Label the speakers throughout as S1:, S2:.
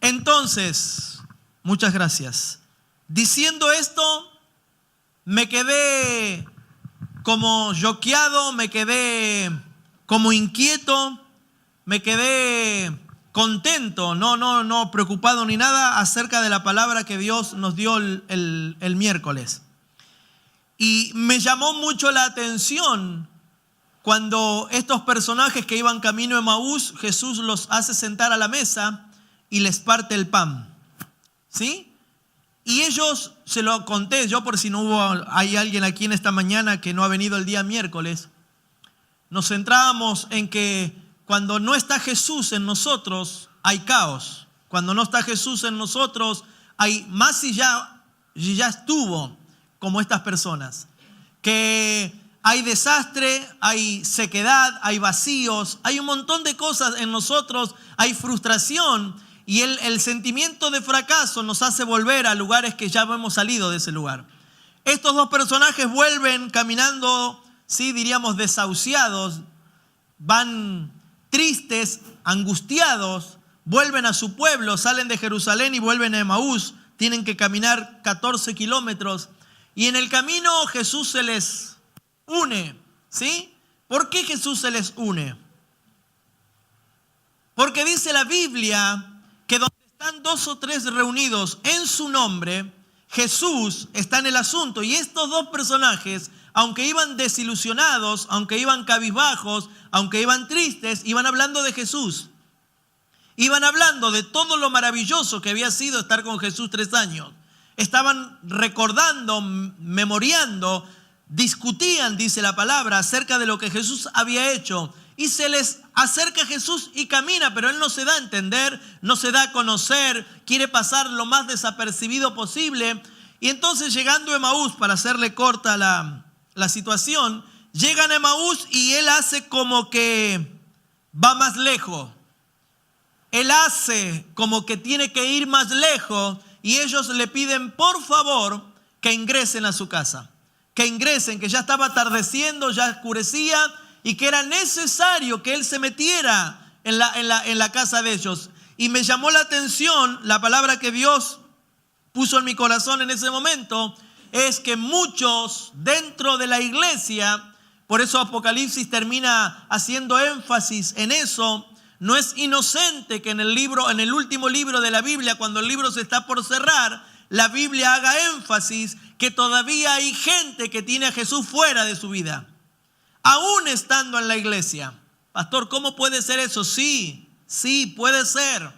S1: Entonces, muchas gracias. Diciendo esto, me quedé como choqueado, me quedé como inquieto, me quedé contento, no preocupado ni nada acerca de la palabra que Dios nos dio el miércoles. Y me llamó mucho la atención cuando estos personajes que iban camino a Emaús, Jesús los hace sentar a la mesa y les parte el pan, ¿sí? Y ellos, se lo conté yo por si hay alguien aquí en esta mañana que no ha venido el día miércoles, nos centrábamos en que cuando no está Jesús en nosotros hay caos. Cuando no está Jesús en nosotros hay más si ya estuvo como estas personas. Que hay desastre, hay sequedad, hay vacíos, hay un montón de cosas en nosotros, hay frustración. Y el sentimiento de fracaso nos hace volver a lugares que ya hemos salido de ese lugar. Estos dos personajes vuelven caminando, sí, diríamos desahuciados, van tristes, angustiados, vuelven a su pueblo, salen de Jerusalén y vuelven a Emaús. Tienen que caminar 14 kilómetros. Y en el camino Jesús se les une, ¿sí? ¿Por qué Jesús se les une? Porque dice la Biblia que donde están 2 o 3 reunidos en su nombre, Jesús está en el asunto. Y estos dos personajes, aunque iban desilusionados, aunque iban cabizbajos, aunque iban tristes, iban hablando de Jesús. Iban hablando de todo lo maravilloso que había sido estar con Jesús 3 años. Estaban recordando, memoriando, discutían, dice la palabra, acerca de lo que Jesús había hecho. Y se les acerca Jesús y camina, pero Él no se da a entender, no se da a conocer, quiere pasar lo más desapercibido posible. Y entonces llegando a Emaús, para hacerle corta la situación, llegan a Emaús y Él hace como que va más lejos. Él hace como que tiene que ir más lejos y ellos le piden por favor que ingresen a su casa. Que ingresen, que ya estaba atardeciendo, ya oscurecía, y que era necesario que Él se metiera en la casa de ellos. Y me llamó la atención la palabra que Dios puso en mi corazón en ese momento, es que muchos dentro de la iglesia, por eso Apocalipsis termina haciendo énfasis en eso, no es inocente que en el último libro de la Biblia, cuando el libro se está por cerrar, la Biblia haga énfasis que todavía hay gente que tiene a Jesús fuera de su vida. Aún estando en la iglesia. Pastor, ¿cómo puede ser eso? Sí, puede ser.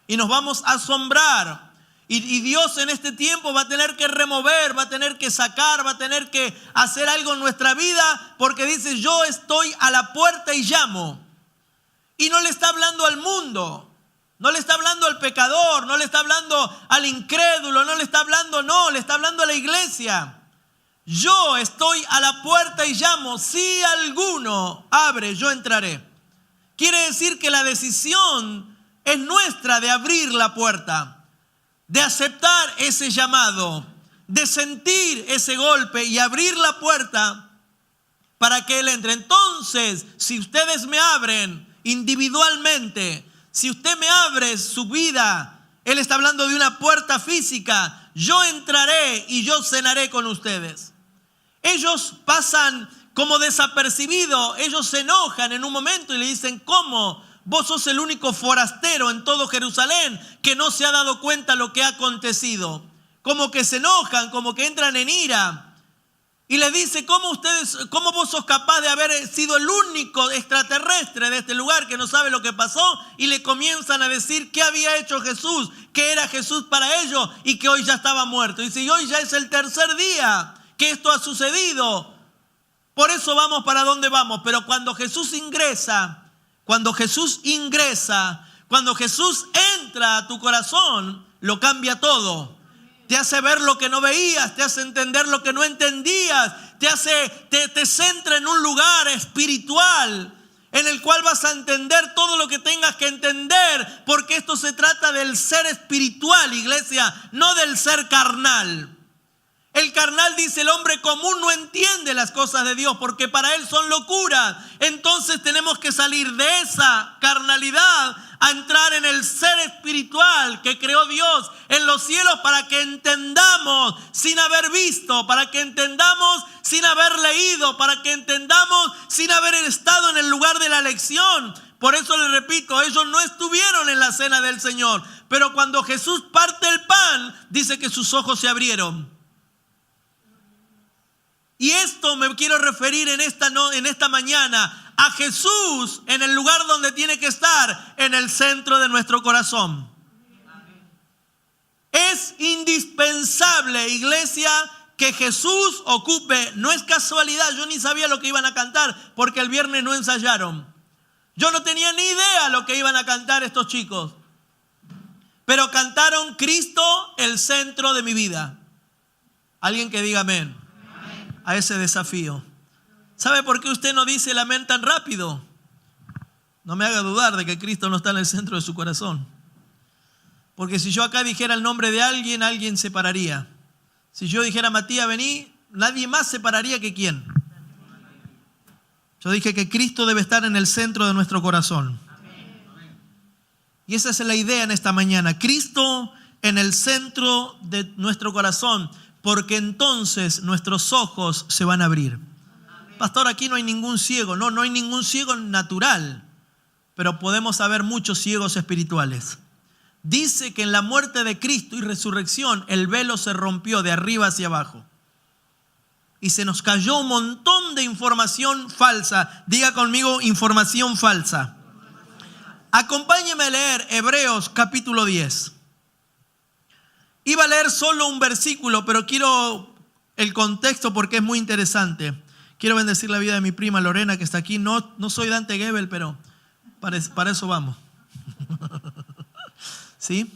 S1: Y nos vamos a asombrar. Y Dios en este tiempo va a tener que remover, va a tener que sacar, va a tener que hacer algo en nuestra vida, porque dice, yo estoy a la puerta y llamo. Y no le está hablando al mundo, no le está hablando al pecador, no le está hablando al incrédulo, no le está hablando, le está hablando a la iglesia. Yo estoy a la puerta y llamo, si alguno abre, yo entraré. Quiere decir que la decisión es nuestra de abrir la puerta, de aceptar ese llamado, de sentir ese golpe y abrir la puerta para que Él entre. Entonces, si ustedes me abren individualmente, si usted me abre su vida, Él está hablando de una puerta física, yo entraré y yo cenaré con ustedes. Ellos pasan como desapercibidos, ellos se enojan en un momento y le dicen, ¿cómo? Vos sos el único forastero en todo Jerusalén que no se ha dado cuenta lo que ha acontecido. Como que se enojan, como que entran en ira. Y les dice, ¿cómo vos sos capaz de haber sido el único extraterrestre de este lugar que no sabe lo que pasó? Y le comienzan a decir qué había hecho Jesús, que era Jesús para ellos y que hoy ya estaba muerto. Y dice, y hoy ya es el 3er día que esto ha sucedido. Por eso vamos para donde vamos. Pero cuando Jesús ingresa, cuando Jesús entra a tu corazón, lo cambia todo. Te hace ver lo que no veías, te hace entender lo que no entendías, te centra en un lugar espiritual en el cual vas a entender todo lo que tengas que entender, porque esto se trata del ser espiritual, iglesia, no del ser carnal. El carnal, dice, el hombre común no entiende las cosas de Dios porque para él son locura. Entonces tenemos que salir de esa carnalidad a entrar en el ser espiritual que creó Dios en los cielos para que entendamos sin haber visto, para que entendamos sin haber leído, para que entendamos sin haber estado en el lugar de la lección. Por eso les repito, ellos no estuvieron en la cena del Señor, pero cuando Jesús parte el pan, dice que sus ojos se abrieron. Y esto me quiero referir en esta mañana a Jesús en el lugar donde tiene que estar, en el centro de nuestro corazón. Es indispensable, iglesia, que Jesús ocupe. No es casualidad, yo ni sabía lo que iban a cantar porque el viernes no ensayaron. Yo no tenía ni idea lo que iban a cantar estos chicos. Pero cantaron Cristo, el centro de mi vida. Alguien que diga amén a ese desafío. ¿Sabe por qué usted no dice el amén tan rápido? No me haga dudar de que Cristo no está en el centro de su corazón. Porque si yo acá dijera el nombre de alguien, alguien se pararía. Si yo dijera Matías, vení, nadie más se pararía que quién. Yo dije que Cristo debe estar en el centro de nuestro corazón. Y esa es la idea en esta mañana. Cristo en el centro de nuestro corazón. Porque entonces nuestros ojos se van a abrir. Pastor, aquí no hay ningún ciego. No hay ningún ciego natural. Pero podemos haber muchos ciegos espirituales. Dice que en la muerte de Cristo y resurrección, el velo se rompió de arriba hacia abajo. Y se nos cayó un montón de información falsa. Diga conmigo, información falsa. Acompáñeme a leer Hebreos capítulo 10. Iba a leer solo un versículo, pero quiero el contexto porque es muy interesante. Quiero bendecir la vida de mi prima Lorena que está aquí. No soy Dante Gebel, pero para eso vamos. ¿Sí?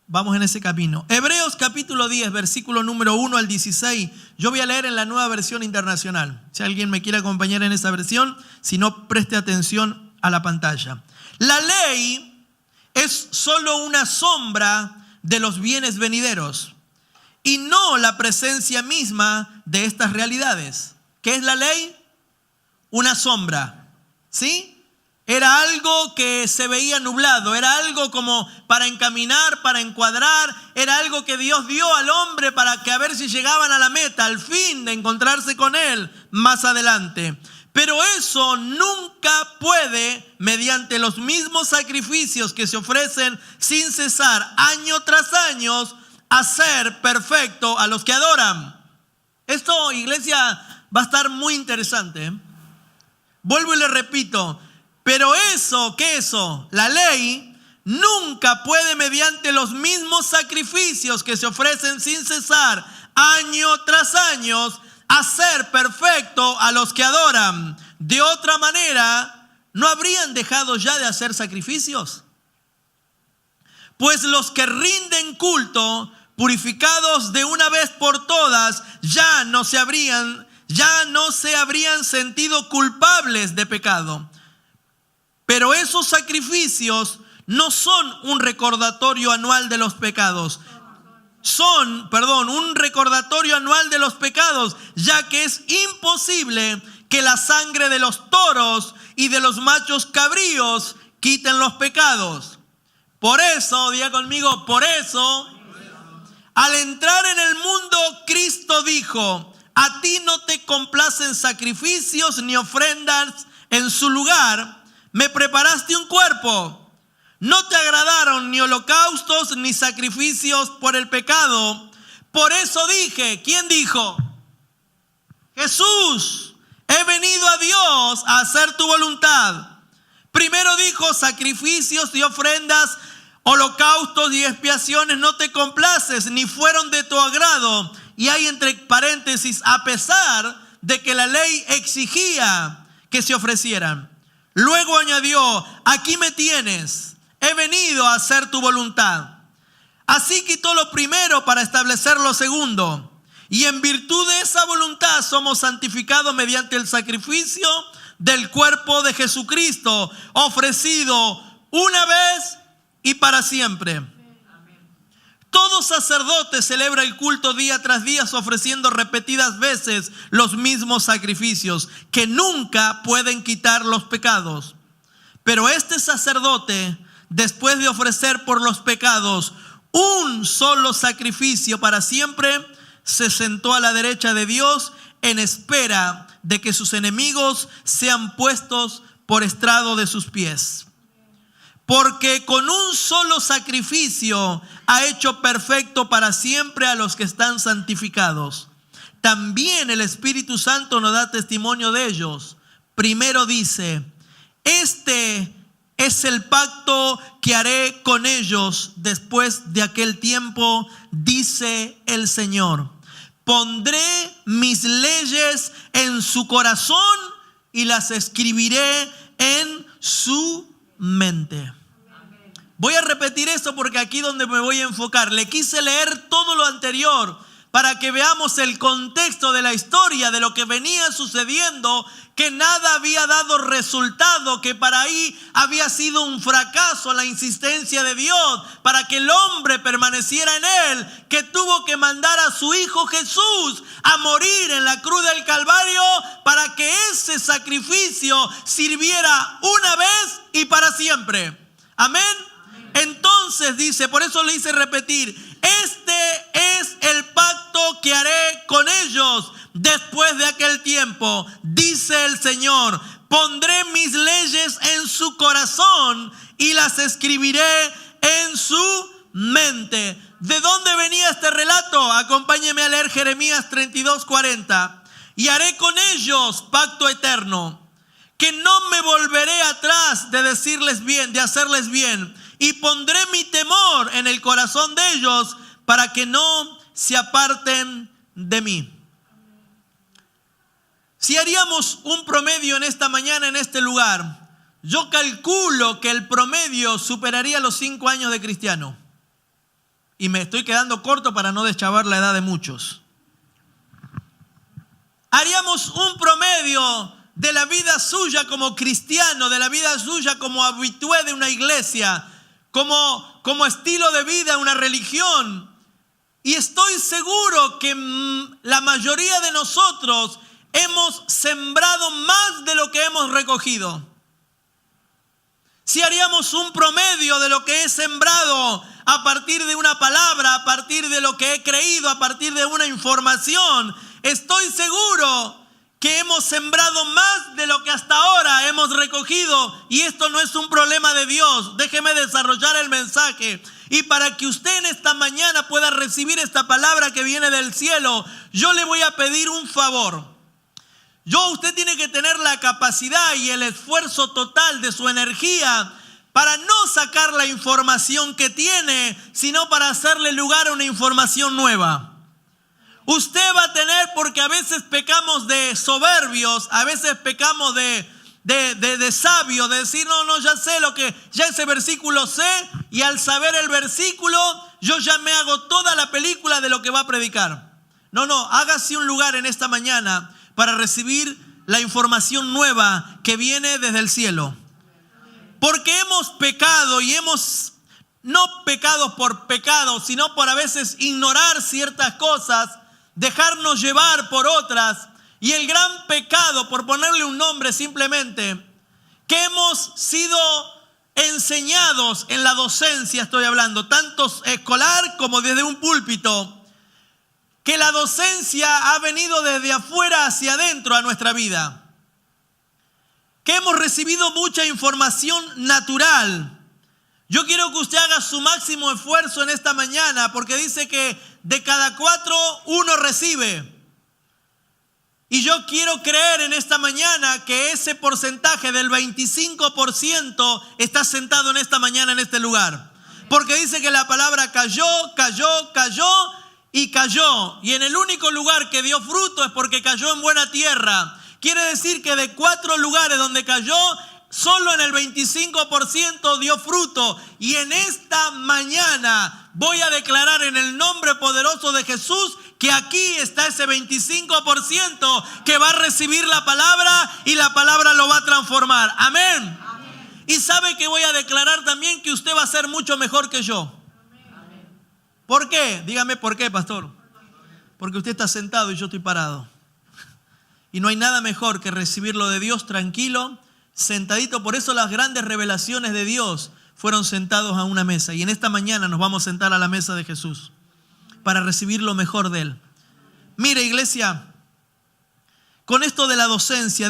S1: Vamos en ese camino. Hebreos capítulo 10, versículo número 1 al 16. Yo voy a leer en la Nueva Versión Internacional. Si alguien me quiere acompañar en esa versión, si no, preste atención a la pantalla. La ley es solo una sombra de los bienes venideros y no la presencia misma de estas realidades. ¿Qué es la ley? Una sombra, ¿sí? Era algo que se veía nublado, era algo como para encaminar, para encuadrar, era algo que Dios dio al hombre para que a ver si llegaban a la meta, al fin de encontrarse con Él más adelante. Pero eso nunca puede, mediante los mismos sacrificios que se ofrecen sin cesar año tras año, hacer perfecto a los que adoran. Esto, iglesia, va a estar muy interesante. Vuelvo y le repito, pero eso, ¿qué eso? La ley nunca puede, mediante los mismos sacrificios que se ofrecen sin cesar año tras año, hacer perfecto a los que adoran. De otra manera, ¿no habrían dejado ya de hacer sacrificios? Pues los que rinden culto, purificados de una vez por todas, ya no se habrían sentido culpables de pecado. Pero esos sacrificios no son un recordatorio anual de los pecados. Un recordatorio anual de los pecados, ya que es imposible que la sangre de los toros y de los machos cabríos quiten los pecados. Por eso, diga conmigo, por eso, al entrar en el mundo, Cristo dijo: a ti no te complacen sacrificios ni ofrendas en su lugar, me preparaste un cuerpo. No te agradaron ni holocaustos ni sacrificios por el pecado. Por eso dije, ¿quién dijo? Jesús, he venido a Dios a hacer tu voluntad. Primero dijo, sacrificios y ofrendas, holocaustos y expiaciones no te complaces, ni fueron de tu agrado. Y hay entre paréntesis, a pesar de que la ley exigía que se ofrecieran. Luego añadió, aquí me tienes. He venido a hacer tu voluntad. Así quitó lo primero para establecer lo segundo. Y en virtud de esa voluntad somos santificados mediante el sacrificio del cuerpo de Jesucristo, ofrecido una vez y para siempre. Todo sacerdote celebra el culto día tras día, ofreciendo repetidas veces los mismos sacrificios que nunca pueden quitar los pecados. Pero este sacerdote, después de ofrecer por los pecados un solo sacrificio para siempre, se sentó a la derecha de Dios en espera de que sus enemigos sean puestos por estrado de sus pies. Porque con un solo sacrificio ha hecho perfecto para siempre a los que están santificados. También el Espíritu Santo nos da testimonio de ellos. Primero dice: este es el pacto que haré con ellos después de aquel tiempo, dice el Señor. Pondré mis leyes en su corazón y las escribiré en su mente. Voy a repetir esto porque aquí es donde me voy a enfocar. Le quise leer todo lo anterior para que veamos el contexto de la historia, de lo que venía sucediendo, que nada había dado resultado, que para ahí había sido un fracaso la insistencia de Dios para que el hombre permaneciera en él, que tuvo que mandar a su Hijo Jesús a morir en la cruz del Calvario para que ese sacrificio sirviera una vez y para siempre. Amén. Entonces dice, por eso le hice repetir: este es el pacto que haré con ellos después de aquel tiempo, dice el Señor. Pondré mis leyes en su corazón y las escribiré en su mente. ¿De dónde venía este relato? Acompáñeme a leer Jeremías 32:40. Y haré con ellos pacto eterno, que no me volveré atrás de decirles bien, de hacerles bien. Y pondré mi temor en el corazón de ellos para que no se aparten de mí. Si haríamos un promedio en esta mañana en este lugar, yo calculo que el promedio superaría los 5 años de cristiano. Y me estoy quedando corto para no deschavar la edad de muchos. Haríamos un promedio de la vida suya como cristiano, de la vida suya como habitué de una iglesia, como estilo de vida, una religión. Y estoy seguro que la mayoría de nosotros hemos sembrado más de lo que hemos recogido. Si haríamos un promedio de lo que he sembrado a partir de una palabra, a partir de lo que he creído, a partir de una información, estoy seguro que hemos sembrado más de lo que hasta ahora hemos recogido. Y esto no es un problema de Dios. Déjeme desarrollar el mensaje. Y para que usted en esta mañana pueda recibir esta palabra que viene del cielo, yo le voy a pedir un favor. Usted tiene que tener la capacidad y el esfuerzo total de su energía para no sacar la información que tiene, sino para hacerle lugar a una información nueva. Usted va a tener, porque a veces pecamos de soberbios, a veces pecamos de sabio, de decir, no, ya sé ya ese versículo sé, y al saber el versículo, yo ya me hago toda la película de lo que va a predicar. No, hágase un lugar en esta mañana para recibir la información nueva que viene desde el cielo. Porque hemos pecado y no pecado por pecado, sino por a veces ignorar ciertas cosas, dejarnos llevar por otras. Y el gran pecado, por ponerle un nombre simplemente, que hemos sido enseñados en la docencia, estoy hablando, tanto escolar como desde un púlpito, que la docencia ha venido desde afuera hacia adentro a nuestra vida. Que hemos recibido mucha información natural. Yo quiero que usted haga su máximo esfuerzo en esta mañana, porque dice que de cada 4, 1 recibe. Y yo quiero creer en esta mañana que ese porcentaje del 25% está sentado en esta mañana en este lugar. Porque dice que la palabra cayó y cayó. Y en el único lugar que dio fruto es porque cayó en buena tierra. Quiere decir que de 4 lugares donde cayó, solo en el 25% dio fruto. Y en esta mañana voy a declarar en el nombre poderoso de Jesús que aquí está ese 25% que va a recibir la palabra y la palabra lo va a transformar. Amén. Y sabe que voy a declarar también que usted va a ser mucho mejor que yo. ¿Por qué? Dígame por qué, pastor. Porque usted está sentado y yo estoy parado. Y no hay nada mejor que recibirlo de Dios tranquilo, sentadito. Por eso las grandes revelaciones de Dios fueron sentados a una mesa. Y en esta mañana nos vamos a sentar a la mesa de Jesús para recibir lo mejor de Él. Mire, iglesia, con esto de la docencia,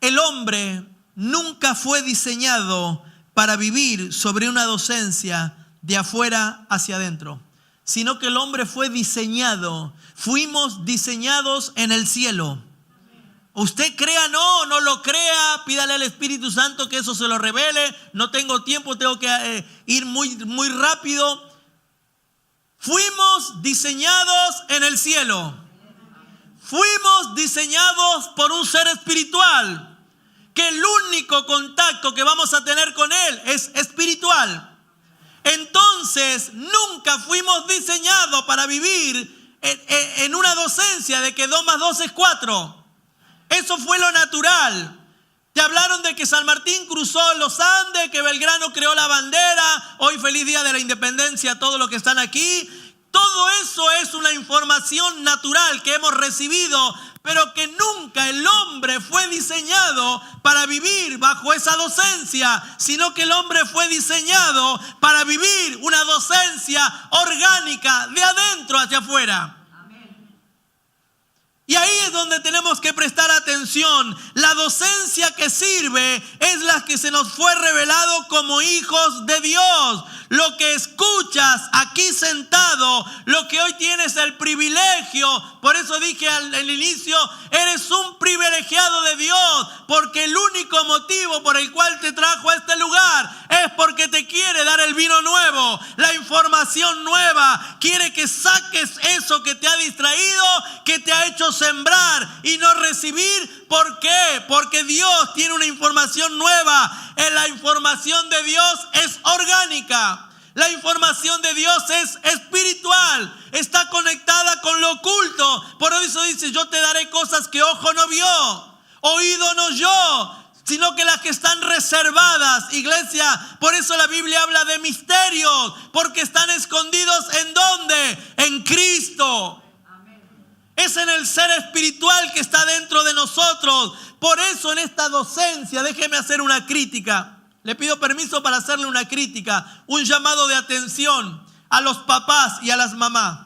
S1: el hombre nunca fue diseñado para vivir sobre una docencia de afuera hacia adentro, sino que el hombre fue diseñado, fuimos diseñados en el cielo. Usted crea, no lo crea, pídale al Espíritu Santo que eso se lo revele. No tengo tiempo, tengo que ir muy rápido. Fuimos diseñados en el cielo. Fuimos diseñados por un ser espiritual, que el único contacto que vamos a tener con Él es espiritual. Entonces, nunca fuimos diseñados para vivir en una docencia de que 2 más 2 es 4. Eso fue lo natural. Te hablaron de que San Martín cruzó los Andes, que Belgrano creó la bandera. Hoy feliz día de la independencia a todos los que están aquí. Todo eso es una información natural que hemos recibido, pero que nunca el hombre fue diseñado para vivir bajo esa docencia, sino que el hombre fue diseñado para vivir una docencia orgánica de adentro hacia afuera. Y ahí es donde tenemos que prestar atención. La docencia que sirve es la que se nos fue revelado como hijos de Dios. Lo que escuchas aquí sentado, lo que hoy tienes el privilegio, por eso dije al inicio, eres un privilegiado de Dios, porque el único motivo por el cual te trajo a este lugar es porque te quiere dar el vino nuevo, la información nueva, quiere que saques eso que te ha distraído, que te ha hecho sembrar y no recibir. ¿Por qué? Porque Dios tiene una información nueva. La información de Dios es orgánica. La información de Dios es espiritual. Está conectada con lo oculto. Por eso dice, yo te daré cosas que ojo no vio, oído no oyó, sino que las que están reservadas, iglesia. Por eso la Biblia habla de misterios, porque están escondidos ¿en dónde? En Cristo. Es en el ser espiritual que está dentro de nosotros. Por eso en esta docencia, déjeme hacer una crítica. Le pido permiso para hacerle una crítica, un llamado de atención a los papás y a las mamás.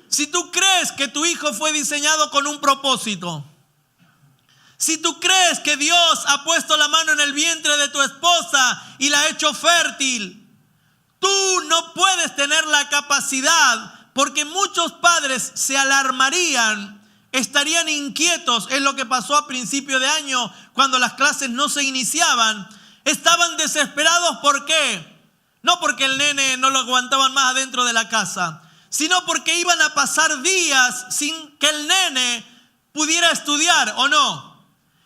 S1: Si tú crees que tu hijo fue diseñado con un propósito, si tú crees que Dios ha puesto la mano en el vientre de tu esposa y la ha hecho fértil, tú no puedes tener la capacidad. Porque muchos padres se alarmarían, estarían inquietos. Es lo que pasó a principio de año cuando las clases no se iniciaban. Estaban desesperados. ¿Por qué? No porque el nene no lo aguantaban más adentro de la casa, sino porque iban a pasar días sin que el nene pudiera estudiar, ¿o no?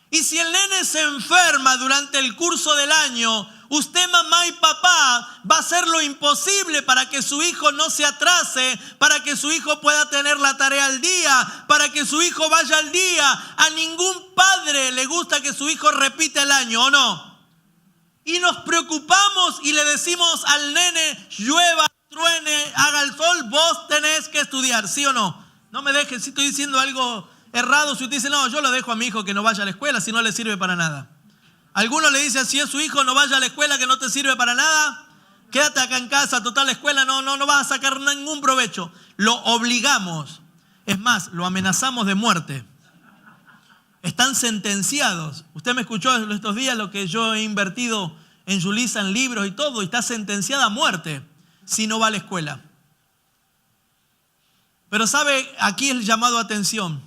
S1: Y si el nene se enferma durante el curso del año, usted, mamá y papá, va a hacer lo imposible para que su hijo no se atrase, para que su hijo pueda tener la tarea al día, para que su hijo vaya al día. A ningún padre le gusta que su hijo repita el año, ¿o no? Y nos preocupamos y le decimos al nene, llueva, truene, haga el sol, vos tenés que estudiar, ¿sí o no? No me dejen, si estoy diciendo algo errado, si usted dice, no, yo lo dejo a mi hijo que no vaya a la escuela, si no le sirve para nada. Algunos le dicen, si es su hijo, no vaya a la escuela, que no te sirve para nada. Quédate acá en casa, total, la escuela no vas a sacar ningún provecho. Lo obligamos. Es más, lo amenazamos de muerte. Están sentenciados. Usted me escuchó estos días lo que yo he invertido en Yulisa, en libros y todo, y está sentenciada a muerte si no va a la escuela. Pero ¿sabe? Aquí el llamado a atención.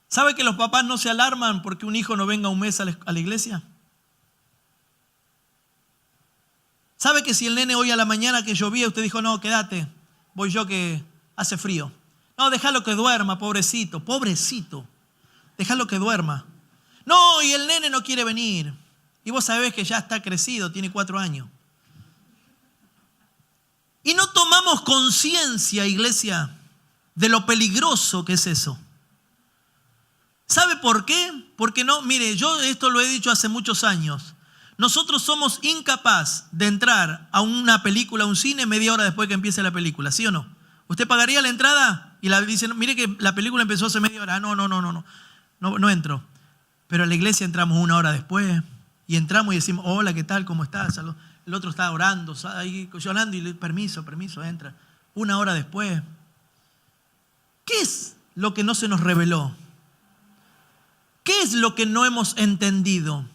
S1: ¿Sabe que los papás no se alarman porque un hijo no venga un mes a la iglesia? ¿Sabe que si el nene hoy a la mañana que llovía, usted dijo, no, quédate, voy yo que hace frío? No, déjalo que duerma, pobrecito, déjalo que duerma. No, y el nene no quiere venir. Y vos sabés que ya está crecido, tiene 4 años. Y no tomamos conciencia, iglesia, de lo peligroso que es eso. ¿Sabe por qué? Porque no, mire, yo esto lo he dicho hace muchos años. Nosotros somos incapaces de entrar a una película, a un cine, media hora después que empiece la película, ¿sí o no? ¿Usted pagaría la entrada? Y dice, mire que la película empezó hace media hora. No entro. Pero a la iglesia entramos una hora después y entramos y decimos, hola, ¿qué tal? ¿Cómo estás? El otro está orando, ahí llorando y le permiso, entra. Una hora después. ¿Qué es lo que no se nos reveló? ¿Qué es lo que no hemos entendido?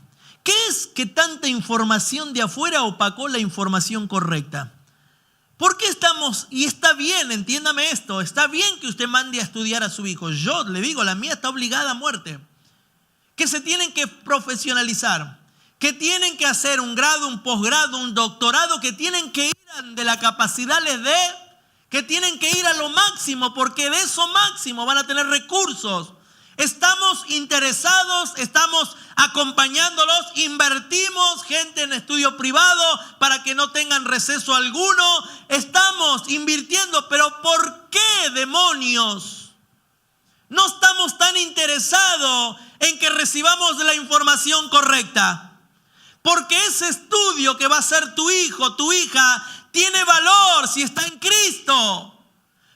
S1: ¿Qué es que tanta información de afuera opacó la información correcta? ¿Por qué estamos? Y está bien, entiéndame esto, está bien que usted mande a estudiar a su hijo. Yo le digo, la mía está obligada a muerte. Que se tienen que profesionalizar, que tienen que hacer un grado, un posgrado, un doctorado, que tienen que ir de la capacidad les dé, que tienen que ir a lo máximo, porque de eso máximo van a tener recursos. Estamos interesados, estamos acompañándolos, invertimos gente en estudio privado para que no tengan receso alguno. Estamos invirtiendo, pero ¿por qué, demonios? No estamos tan interesados en que recibamos la información correcta. Porque ese estudio que va a hacer tu hijo, tu hija, tiene valor si está en Cristo.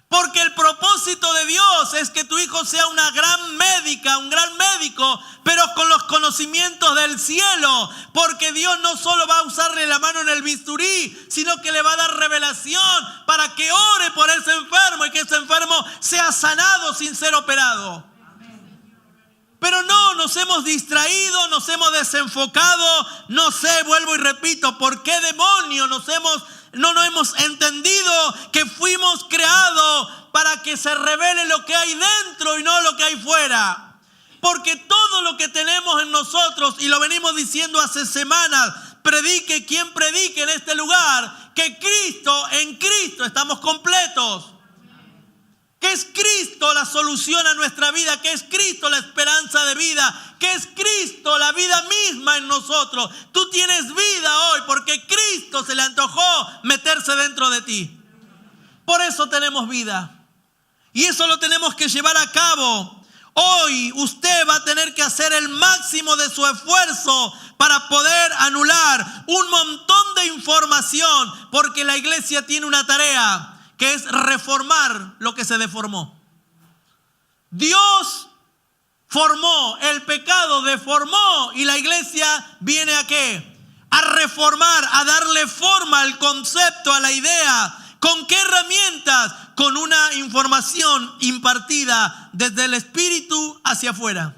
S1: Porque el propósito de Dios es que tu hijo sea una gran médica, un gran médico, pero con los conocimientos del cielo. Porque Dios no solo va a usarle la mano en el bisturí, sino que le va a dar revelación para que ore por ese enfermo y que ese enfermo sea sanado sin ser operado. Pero no, nos hemos distraído, nos hemos desenfocado. No sé, vuelvo y repito, ¿por qué demonios no nos hemos entendido que fuimos creados para que se revele lo que hay dentro y no lo que hay fuera? Porque todo lo que tenemos en nosotros, y lo venimos diciendo hace semanas, predique quien predique en este lugar, que en Cristo estamos completos. Que es Cristo la solución a nuestra vida, que es Cristo la esperanza de vida, que es Cristo la vida misma en nosotros. Tú tienes vida hoy porque Cristo se le antojó meterse dentro de ti. Por eso tenemos vida. Y eso lo tenemos que llevar a cabo. Hoy usted va a tener que hacer el máximo de su esfuerzo para poder anular un montón de información, porque la iglesia tiene una tarea, que es reformar lo que se deformó. Dios formó, el pecado deformó, y la iglesia viene ¿a qué? A reformar, a darle forma al concepto, a la idea. ¿Con qué herramientas? Con una información impartida desde el Espíritu hacia afuera.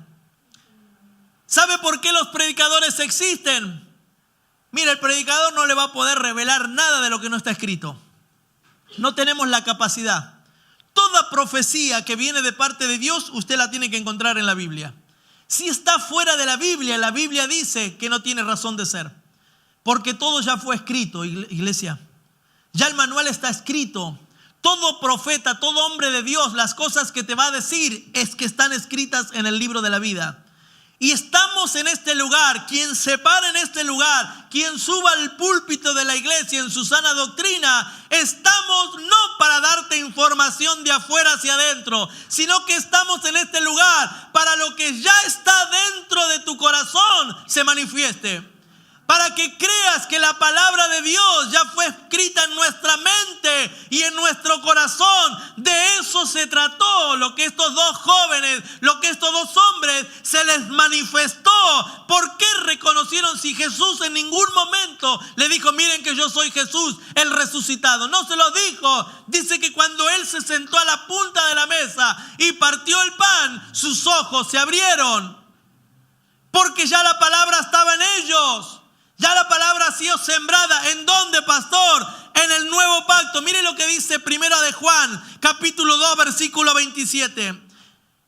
S1: ¿Sabe por qué los predicadores existen? Mira, el predicador no le va a poder revelar nada de lo que no está escrito. No tenemos la capacidad. Toda profecía que viene de parte de Dios, usted la tiene que encontrar en la Biblia. Si está fuera de la Biblia dice que no tiene razón de ser. Porque todo ya fue escrito, iglesia. Ya el manual está escrito. Todo profeta, todo hombre de Dios, las cosas que te va a decir es que están escritas en el libro de la vida. Y estamos en este lugar, quien se para en este lugar, quien suba al púlpito de la iglesia en su sana doctrina, estamos no para darte información de afuera hacia adentro, sino que estamos en este lugar para lo que ya está dentro de tu corazón se manifieste. Para que creas que la palabra de Dios ya fue escrita en nuestra mente y en nuestro corazón. De eso se trató lo que estos dos jóvenes, lo que estos dos hombres se les manifestó. ¿Por qué reconocieron si Jesús en ningún momento le dijo, miren que yo soy Jesús, el resucitado? No se lo dijo. Dice que cuando él se sentó a la punta de la mesa y partió el pan, sus ojos se abrieron. Porque ya la palabra estaba en ellos. Ya la palabra ha sido sembrada. ¿En dónde, pastor? En el nuevo pacto. Mire lo que dice Primera de Juan, capítulo 2, versículo 27.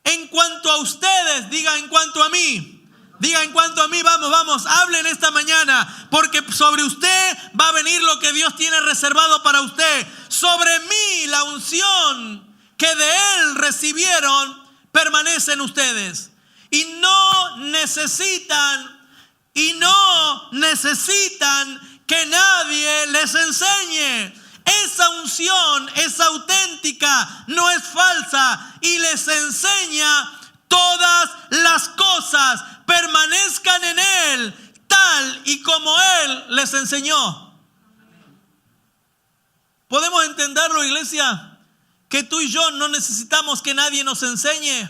S1: En cuanto a ustedes, diga en cuanto a mí. Diga en cuanto a mí, vamos, hablen esta mañana. Porque sobre usted va a venir lo que Dios tiene reservado para usted. Sobre mí la unción que de Él recibieron permanece en ustedes. Y no necesitan que nadie les enseñe. Esa unción es auténtica, no es falsa, y les enseña todas las cosas. Permanezcan en Él, tal tal y como Él les enseñó. ¿Podemos entenderlo, iglesia? Que tú y yo no necesitamos que nadie nos enseñe.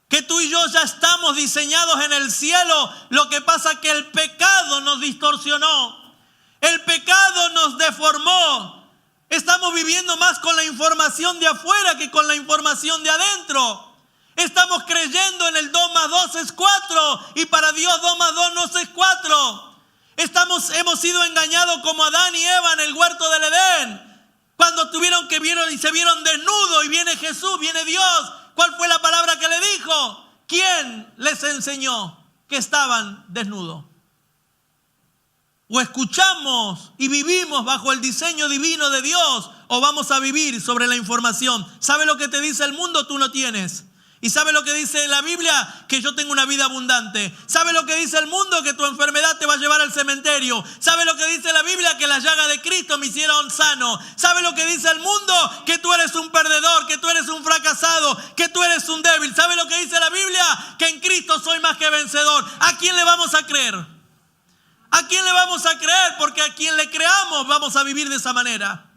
S1: Que tú y yo ya estamos diseñados en el cielo. Lo que pasa es que el pecado nos distorsionó. El pecado nos deformó. Estamos viviendo más con la información de afuera que con la información de adentro. Estamos creyendo en el 2 más 2 es 4 y para Dios 2 más 2 no es 4. Hemos sido engañados como Adán y Eva en el huerto del Edén. Cuando se vieron desnudos y viene Jesús, viene Dios. ¿Cuál fue la palabra que le dijo? ¿Quién les enseñó que estaban desnudos? O escuchamos y vivimos bajo el diseño divino de Dios, o vamos a vivir sobre la información. ¿Sabe lo que te dice el mundo? Tú no tienes. ¿Y sabe lo que dice la Biblia? Que yo tengo una vida abundante. ¿Sabe lo que dice el mundo? Que tu enfermedad te va a llevar al cementerio. ¿Sabe lo que dice la Biblia? Que las llagas de Cristo me hicieron sano. ¿Sabe lo que dice el mundo? Que tú eres un perdedor, que tú eres un fracasado, que tú eres un débil. ¿Sabe lo que dice la Biblia? Que en Cristo soy más que vencedor. ¿A quién le vamos a creer? ¿A quién le vamos a creer? Porque a quien le creamos vamos a vivir de esa manera.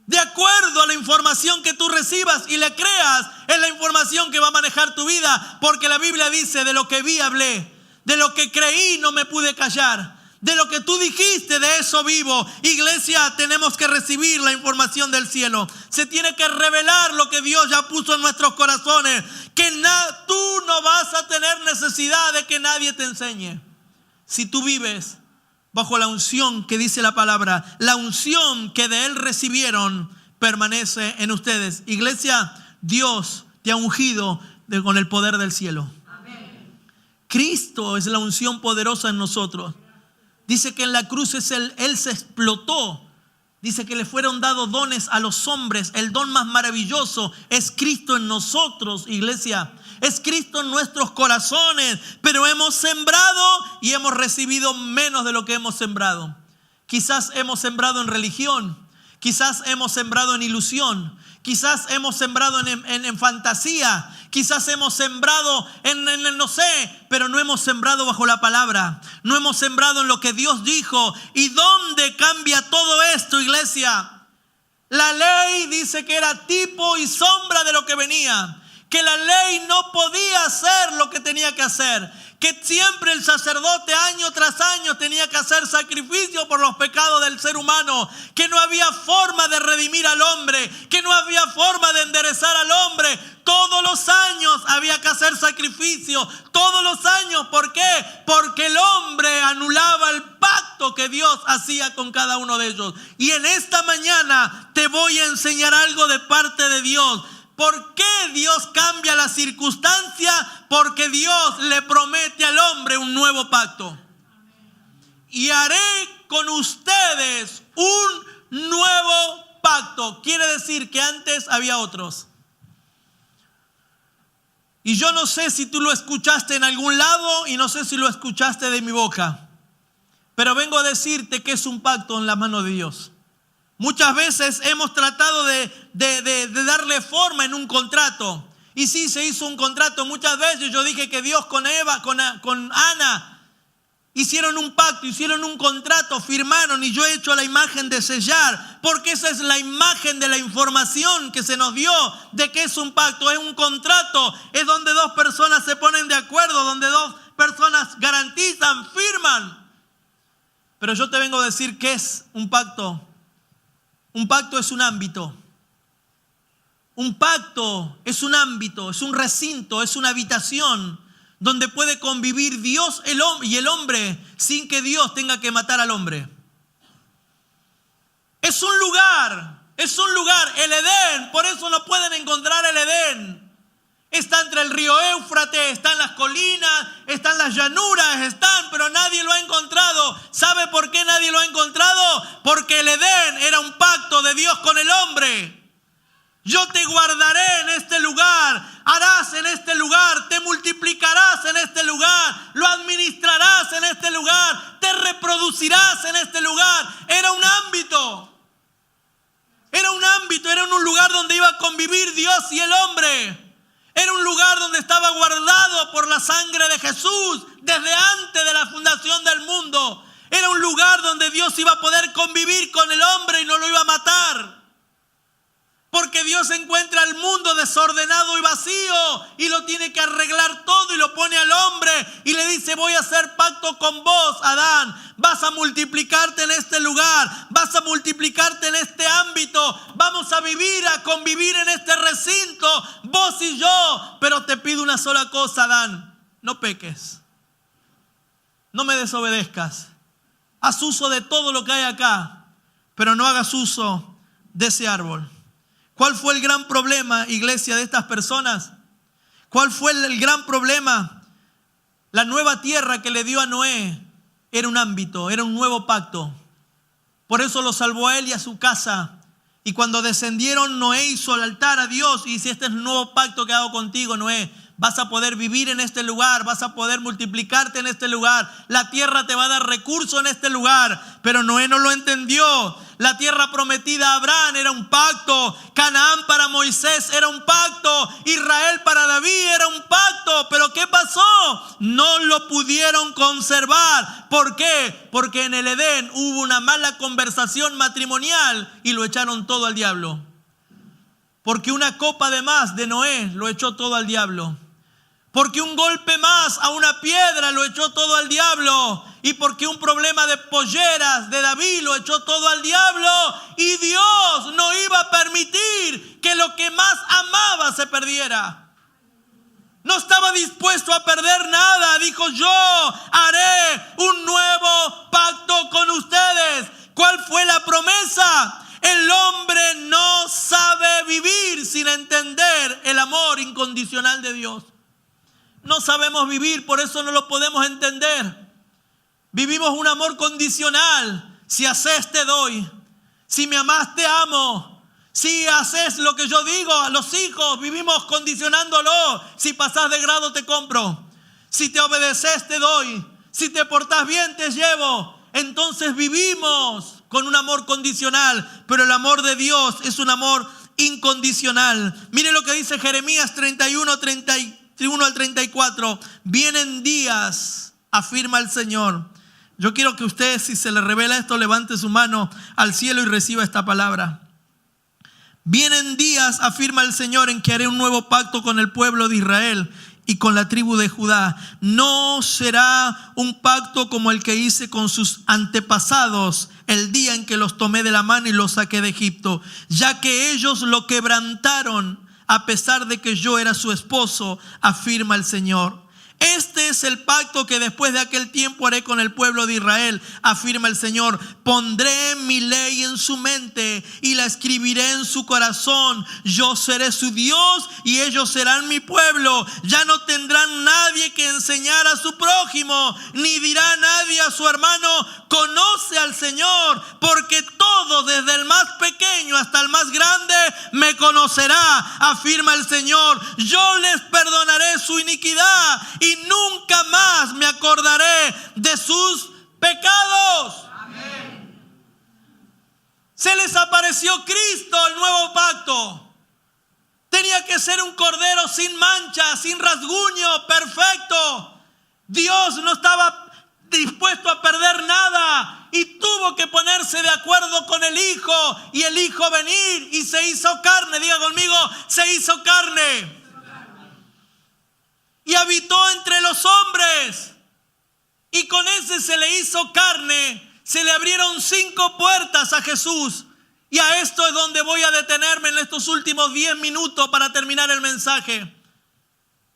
S1: De acuerdo a la información que tú recibas y le creas, es la información que va a manejar tu vida. Porque la Biblia dice, de lo que vi hablé, de lo que creí no me pude callar, de lo que tú dijiste de eso vivo. Iglesia, tenemos que recibir la información del cielo. Se tiene que revelar lo que Dios ya puso en nuestros corazones. Que tú no vas a tener necesidad de que nadie te enseñe. Si tú vives bajo la unción que dice la palabra, la unción que de Él recibieron permanece en ustedes. Iglesia, Dios te ha ungido con el poder del cielo. Amén. Cristo es la unción poderosa en nosotros. Dice que en la cruz Él se explotó. Dice que le fueron dados dones a los hombres. El don más maravilloso es Cristo en nosotros, iglesia. Es Cristo en nuestros corazones. Pero hemos sembrado y hemos recibido menos de lo que hemos sembrado. Quizás hemos sembrado en religión. Quizás hemos sembrado en ilusión. Quizás hemos sembrado en fantasía. Quizás hemos sembrado en no sé, pero no hemos sembrado bajo la palabra. No hemos sembrado en lo que Dios dijo. ¿Y dónde cambia todo esto, iglesia? La ley dice que era tipo y sombra de lo que venía. Que la ley no podía hacer lo que tenía que hacer. Que siempre el sacerdote año tras año tenía que hacer sacrificio por los pecados del ser humano. Que no había forma de redimir al hombre. Que no había forma de enderezar al hombre. Todos los años había que hacer sacrificio. Todos los años. ¿Por qué? Porque el hombre anulaba el pacto que Dios hacía con cada uno de ellos. Y en esta mañana te voy a enseñar algo de parte de Dios. ¿Por qué Dios cambia la circunstancia? Porque Dios le promete al hombre un nuevo pacto. Y haré con ustedes un nuevo pacto. Quiere decir que antes había otros. Y yo no sé si tú lo escuchaste en algún lado y no sé si lo escuchaste de mi boca. Pero vengo a decirte que es un pacto en la mano de Dios. Muchas veces hemos tratado de darle forma en un contrato. Y sí, se hizo un contrato. Muchas veces yo dije que Dios con Eva, con Ana, hicieron un pacto, hicieron un contrato, firmaron. Y yo he hecho la imagen de sellar. Porque esa es la imagen de la información que se nos dio de que es un pacto. Es un contrato. Es donde dos personas se ponen de acuerdo. Donde dos personas garantizan, firman. Pero yo te vengo a decir que es un pacto. Un pacto es un ámbito. Un pacto es un ámbito, es un recinto, es una habitación donde puede convivir Dios y el hombre sin que Dios tenga que matar al hombre. Es un lugar, el Edén. Por eso no pueden encontrar el Edén. Está entre el río Éufrates, está en las colinas, está en las llanuras, pero nadie lo ha encontrado. ¿Sabe por qué nadie lo ha encontrado? Porque el Edén era un pacto de Dios con el hombre. Yo te guardaré en este lugar, harás en este lugar, te multiplicarás en este lugar, lo administrarás en este lugar, te reproducirás en este lugar. Era un ámbito, era un lugar donde iba a convivir Dios y el hombre. Era un lugar donde estaba guardado por la sangre de Jesús, desde antes de la fundación del mundo. Era un lugar donde Dios iba a poder convivir con el hombre y no lo iba a matar. Porque Dios encuentra el mundo desordenado y vacío y lo tiene que arreglar todo y lo pone al hombre y le dice: voy a hacer pacto con vos, Adán. Vas a multiplicarte en este lugar, vas a multiplicarte en este ámbito. Vamos a vivir, a convivir en este recinto, vos y yo. Pero te pido una sola cosa, Adán: no peques, no me desobedezcas. Haz uso de todo lo que hay acá, pero no hagas uso de ese árbol. ¿Cuál fue el gran problema, iglesia, de estas personas? ¿Cuál fue el gran problema? La nueva tierra que le dio a Noé era un ámbito, era un nuevo pacto. Por eso lo salvó a él y a su casa. Y cuando descendieron, Noé hizo el altar a Dios y dice: este es el nuevo pacto que hago contigo, Noé. Vas a poder vivir en este lugar, vas a poder multiplicarte en este lugar. La tierra te va a dar recursos en este lugar. Pero Noé no lo entendió. La tierra prometida a Abraham era un pacto. Canaán para Moisés era un pacto. Israel para David era un pacto. Pero ¿qué pasó? No lo pudieron conservar. ¿Por qué? Porque en el Edén hubo una mala conversación matrimonial y lo echaron todo al diablo. Porque una copa de más de Noé lo echó todo al diablo. Porque un golpe más a una piedra lo echó todo al diablo. Y porque un problema de polleras de David lo echó todo al diablo. Y Dios no iba a permitir que lo que más amaba se perdiera. No estaba dispuesto a perder nada. Dijo: yo haré un nuevo pacto con ustedes. ¿Cuál fue la promesa? El hombre no sabe vivir sin entender el amor incondicional de Dios. No sabemos vivir, por eso no lo podemos entender. Vivimos un amor condicional. Si haces, te doy. Si me amás, te amo. Si haces lo que yo digo a los hijos, vivimos condicionándolo. Si pasás de grado, te compro. Si te obedeces, te doy. Si te portás bien, te llevo. Entonces vivimos con un amor condicional. Pero el amor de Dios es un amor incondicional. Mire lo que dice Jeremías 31 al 34. Vienen días, afirma el Señor. Yo quiero que usted, si se le revela esto, levante su mano al cielo y reciba esta palabra. Vienen días, afirma el Señor, en que haré un nuevo pacto con el pueblo de Israel y con la tribu de Judá. No será un pacto como el que hice con sus antepasados el día en que los tomé de la mano y los saqué de Egipto, ya que ellos lo quebrantaron a pesar de que yo era su esposo, afirma el Señor. Este es el pacto que después de aquel tiempo haré con el pueblo de Israel, afirma el Señor. Pondré mi ley en su mente y la escribiré en su corazón. Yo seré su Dios y ellos serán mi pueblo. Ya no tendrán nadie que enseñar a su prójimo, ni dirá nadie a su hermano: conoce al Señor, porque todo, desde el más pequeño hasta el más grande, me conocerá, afirma el Señor. Yo les perdonaré su iniquidad y nunca más me acordaré de sus pecados. Amén. Se les apareció Cristo, el nuevo pacto. Tenía que ser un cordero sin mancha, sin rasguño, perfecto. Dios no estaba dispuesto a perder nada y tuvo que ponerse de acuerdo con el Hijo y el Hijo venir y se hizo carne. Diga conmigo: se hizo carne. Y habitó entre los hombres. Y con ese se le hizo carne. Se le abrieron 5 puertas a Jesús. Y a esto es donde voy a detenerme en estos últimos 10 minutos para terminar el mensaje.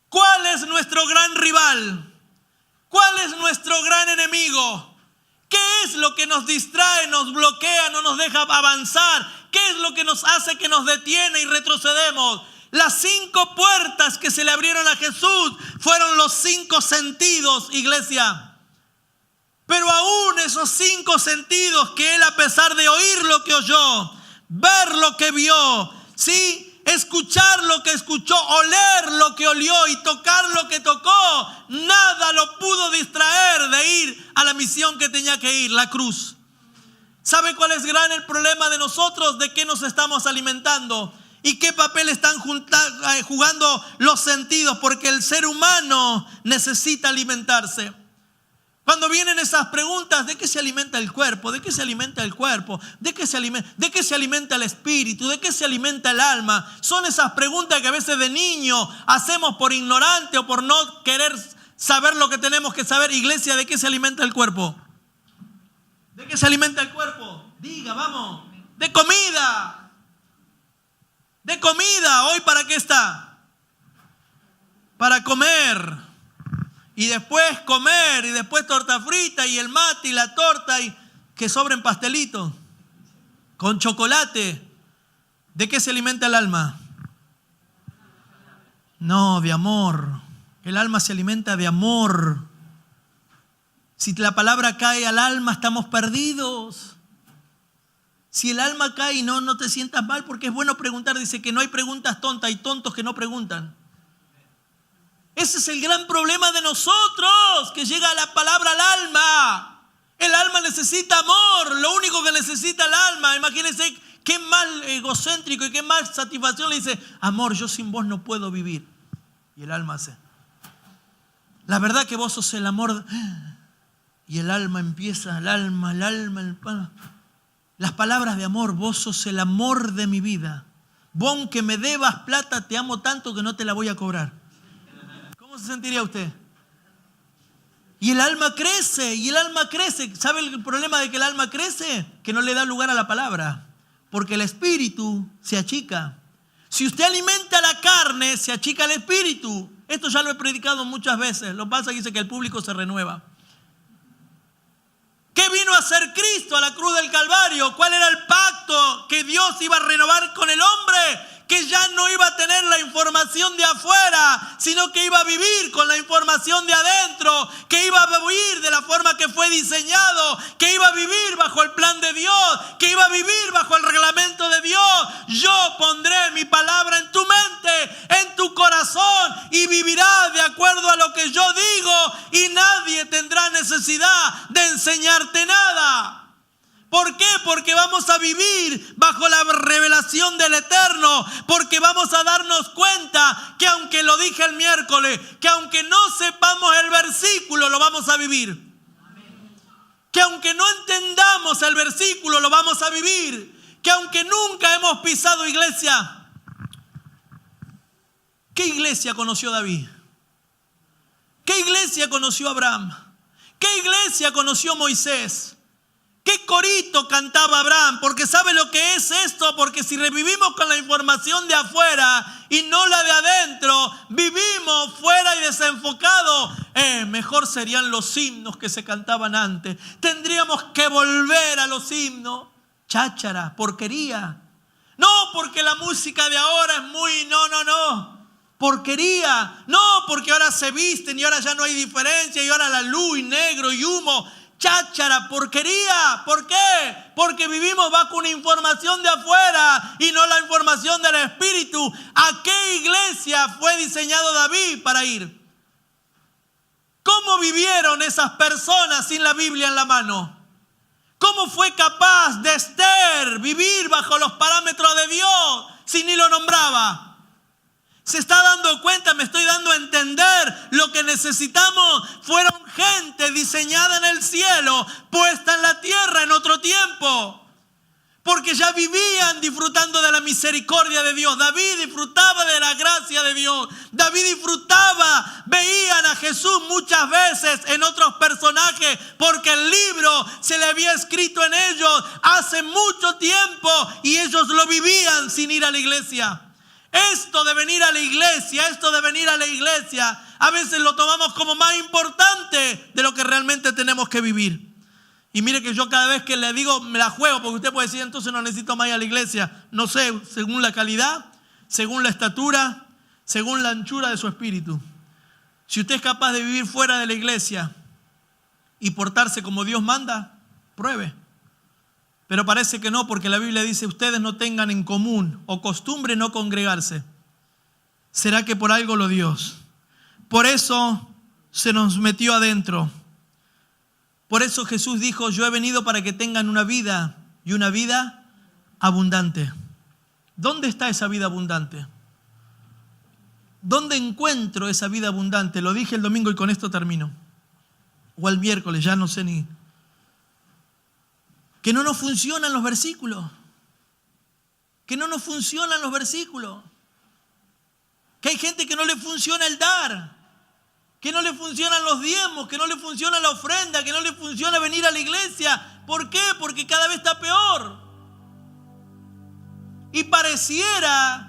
S1: ¿Cuál es nuestro gran rival? ¿Cuál es nuestro gran enemigo? ¿Qué es lo que nos distrae, nos bloquea, no nos deja avanzar? ¿Qué es lo que nos hace que nos detiene y retrocedemos? Las 5 puertas que se le abrieron a Jesús fueron los 5 sentidos, iglesia. Pero aún esos 5 sentidos que él, a pesar de oír lo que oyó, ver lo que vio, ¿sí?, escuchar lo que escuchó, oler lo que olió y tocar lo que tocó, nada lo pudo distraer de ir a la misión que tenía que ir, la cruz. ¿Sabe cuál es gran el problema de nosotros? ¿De qué nos estamos alimentando? ¿Y qué papel están jugando los sentidos? Porque el ser humano necesita alimentarse. Cuando vienen esas preguntas, ¿de qué se alimenta el cuerpo? ¿De qué se alimenta el cuerpo? ¿De qué se alimenta el espíritu? ¿De qué se alimenta el alma? Son esas preguntas que a veces de niño hacemos por ignorante o por no querer saber lo que tenemos que saber. Iglesia, ¿de qué se alimenta el cuerpo? ¿De qué se alimenta el cuerpo? Diga, vamos. De comida. De comida. ¿Hoy para qué está? Para comer. Y después comer, y después torta frita, y el mate, y la torta, y que sobren pastelitos, con chocolate. ¿De qué se alimenta el alma? No, de amor. El alma se alimenta de amor. Si la palabra cae al alma, estamos perdidos. Si el alma cae, no te sientas mal, porque es bueno preguntar. Dice que no hay preguntas tontas, hay tontos que no preguntan. Ese es el gran problema de nosotros, que llega la palabra al alma. El alma necesita amor, lo único que necesita el alma. Imagínense qué más egocéntrico y qué más satisfacción le dice, amor, yo sin vos no puedo vivir. Y el alma hace, la verdad que vos sos el amor. Y el alma empieza, las palabras de amor, vos sos el amor de mi vida. Vos aunque me debas plata, te amo tanto que no te la voy a cobrar. ¿Cómo se sentiría usted? Y el alma crece, y el alma crece. ¿Sabe el problema de que el alma crece? Que no le da lugar a la palabra. Porque el espíritu se achica. Si usted alimenta la carne, se achica el espíritu. Esto ya lo he predicado muchas veces. Lo que pasa es que dice que el público se renueva. ¿Qué vino a hacer Cristo a la cruz del Calvario? ¿Cuál era el pacto que Dios iba a renovar con el hombre? Que ya no iba a tener la información de afuera, sino que iba a vivir con la información de adentro, que iba a vivir de la forma que fue diseñado, que iba a vivir bajo el plan de Dios, que iba a vivir bajo el reglamento de Dios. Yo pondré mi palabra en tu mente, en tu corazón, y vivirás de acuerdo a lo que yo digo, y nadie tendrá necesidad de enseñarte nada. ¿Por qué? Porque vamos a vivir bajo la revelación del Eterno, porque vamos a darnos cuenta que aunque lo dije el miércoles, que aunque no sepamos el versículo, lo vamos a vivir. Que aunque no entendamos el versículo, lo vamos a vivir. Que aunque nunca hemos pisado iglesia. ¿Qué iglesia conoció David? ¿Qué iglesia conoció Abraham? ¿Qué iglesia conoció Moisés? ¿Qué corito cantaba Abraham? Porque ¿sabe lo que es esto? Porque si revivimos con la información de afuera y no la de adentro, vivimos fuera y desenfocados. Mejor serían los himnos que se cantaban antes. Tendríamos que volver a los himnos. Cháchara, porquería. No, porque la música de ahora es muy... No. Porquería. No, porque ahora se visten y ahora ya no hay diferencia y ahora la luz y negro y humo. Cháchara, porquería. ¿Por qué? Porque vivimos bajo una información de afuera y no la información del Espíritu. ¿A qué iglesia fue diseñado David para ir? ¿Cómo vivieron esas personas sin la Biblia en la mano? ¿Cómo fue capaz de Esther vivir bajo los parámetros de Dios si ni lo nombraba? ¿Se está dando cuenta? Me estoy dando a entender. Lo que necesitamos fueron gente diseñada en el cielo, puesta en la tierra en otro tiempo. Porque ya vivían disfrutando de la misericordia de Dios. David disfrutaba de la gracia de Dios. David disfrutaba, veían a Jesús muchas veces en otros personajes, porque el libro se le había escrito en ellos hace mucho tiempo y ellos lo vivían sin ir a la iglesia. Esto de venir a la iglesia, a veces lo tomamos como más importante de lo que realmente tenemos que vivir. Y mire que yo cada vez que le digo, me la juego, porque usted puede decir, entonces no necesito más ir a la iglesia. No sé, según la calidad, según la estatura, según la anchura de su espíritu. Si usted es capaz de vivir fuera de la iglesia y portarse como Dios manda, pruebe. Pero parece que no, porque la Biblia dice, ustedes no tengan en común o costumbre no congregarse. ¿Será que por algo lo Dios? Por eso se nos metió adentro. Por eso Jesús dijo, yo he venido para que tengan una vida y una vida abundante. ¿Dónde está esa vida abundante? ¿Dónde encuentro esa vida abundante? Lo dije el domingo y con esto termino. O el miércoles, ya no sé ni. Que no nos funcionan los versículos. Que no nos funcionan los versículos. Que hay gente que no le funciona el dar. Que no le funcionan los diezmos. Que no le funciona la ofrenda. Que no le funciona venir a la iglesia. ¿Por qué? Porque cada vez está peor. Y pareciera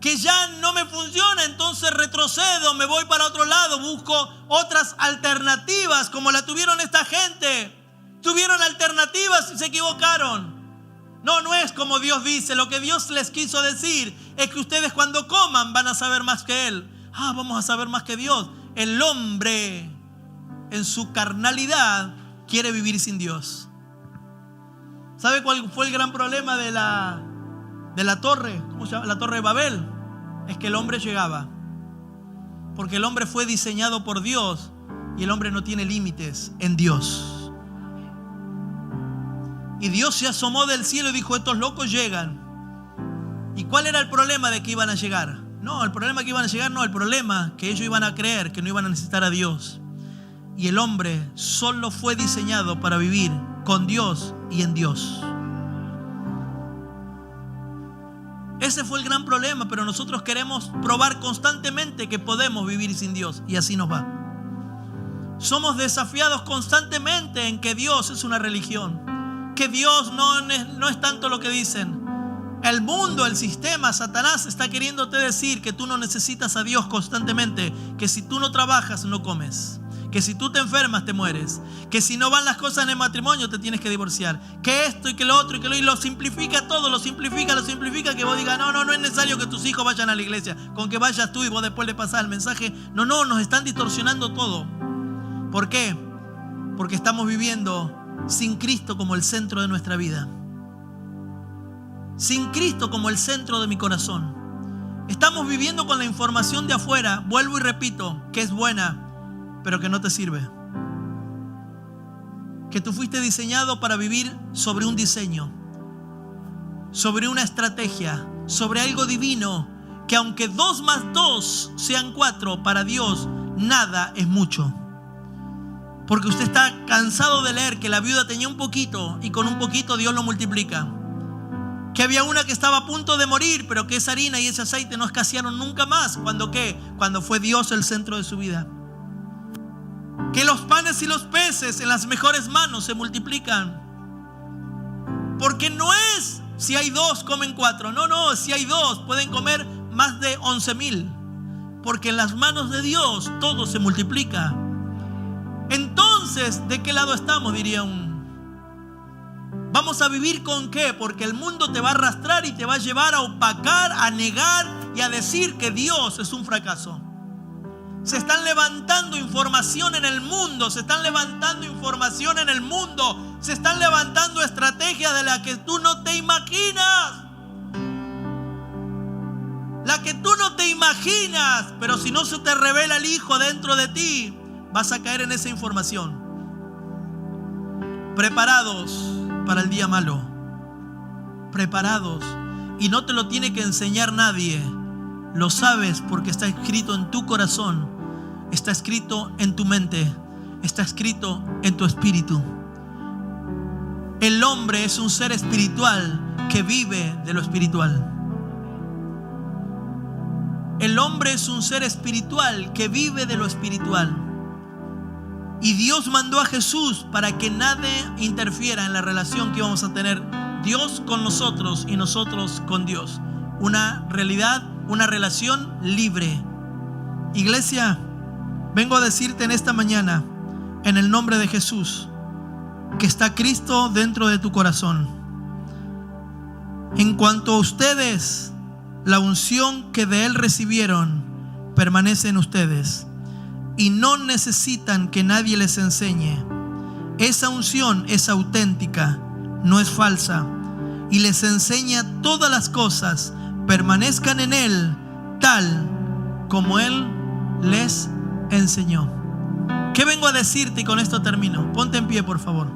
S1: que ya no me funciona, entonces retrocedo, me voy para otro lado, busco otras alternativas como la tuvieron esta gente. Tuvieron alternativas y se equivocaron. No es como Dios dice. Lo que Dios les quiso decir es que ustedes cuando coman van a saber más que Él. Vamos a saber más que Dios. El hombre en su carnalidad quiere vivir sin Dios. ¿Sabe cuál fue el gran problema de la torre? ¿Cómo se llama? La torre de Babel. Es que el hombre llegaba. Porque el hombre fue diseñado por Dios y el hombre no tiene límites en Dios. Y Dios se asomó del cielo y dijo: estos locos llegan. ¿Y cuál era el problema de que iban a llegar? No, el problema que iban a llegar no, el problema que ellos iban a creer que no iban a necesitar a Dios. Y el hombre solo fue diseñado para vivir con Dios y en Dios. Ese fue el gran problema, pero nosotros queremos probar constantemente que podemos vivir sin Dios y así nos va. Somos desafiados constantemente en que Dios es una religión, que Dios no es tanto lo que dicen. El mundo, el sistema, Satanás está queriéndote decir que tú no necesitas a Dios constantemente, que si tú no trabajas no comes, que si tú te enfermas te mueres, que si no van las cosas en el matrimonio te tienes que divorciar, que esto y que lo otro y que lo simplifica todo, lo simplifica, que vos digas no es necesario que tus hijos vayan a la iglesia, con que vayas tú y vos después le pasás el mensaje. No, nos están distorsionando todo. ¿Por qué? Porque estamos viviendo sin Cristo como el centro de nuestra vida, sin Cristo como el centro de mi corazón. Estamos viviendo con la información de afuera, vuelvo y repito, que es buena, pero que no te sirve. Que tú fuiste diseñado para vivir sobre un diseño, sobre una estrategia, sobre algo divino, que aunque 2 más 2 sean 4, para Dios nada es mucho. Porque usted está cansado de leer que la viuda tenía un poquito y con un poquito Dios lo multiplica. Que había una que estaba a punto de morir, pero que esa harina y ese aceite no escasearon nunca más. ¿Cuándo qué? Cuando fue Dios el centro de su vida. Que los panes y los peces en las mejores manos se multiplican. Porque no es si hay 2 comen 4. No, si hay 2 pueden comer más de 11,000. Porque en las manos de Dios todo se multiplica. Entonces, ¿de qué lado estamos? Diría ¿Vamos a vivir con qué? Porque el mundo te va a arrastrar y te va a llevar a opacar, a negar y a decir que Dios es un fracaso. Se están levantando información en el mundo, se están levantando estrategias de las que tú no te imaginas. La que tú no te imaginas, pero si no se te revela el Hijo dentro de ti, vas a caer en esa información. Preparados para el día malo. Preparados. Y no te lo tiene que enseñar nadie. Lo sabes porque está escrito en tu corazón. Está escrito en tu mente. Está escrito en tu espíritu. El hombre es un ser espiritual que vive de lo espiritual. El hombre es un ser espiritual que vive de lo espiritual. Y Dios mandó a Jesús para que nadie interfiera en la relación que íbamos a tener Dios con nosotros y nosotros con Dios. Una realidad, una relación libre. Iglesia, vengo a decirte en esta mañana, en el nombre de Jesús, que está Cristo dentro de tu corazón. En cuanto a ustedes, la unción que de Él recibieron permanece en ustedes. Y no necesitan que nadie les enseñe. Esa unción es auténtica, no es falsa. Y les enseña todas las cosas. Permanezcan en Él tal como Él les enseñó. ¿Qué vengo a decirte? Y con esto termino. Ponte en pie, por favor.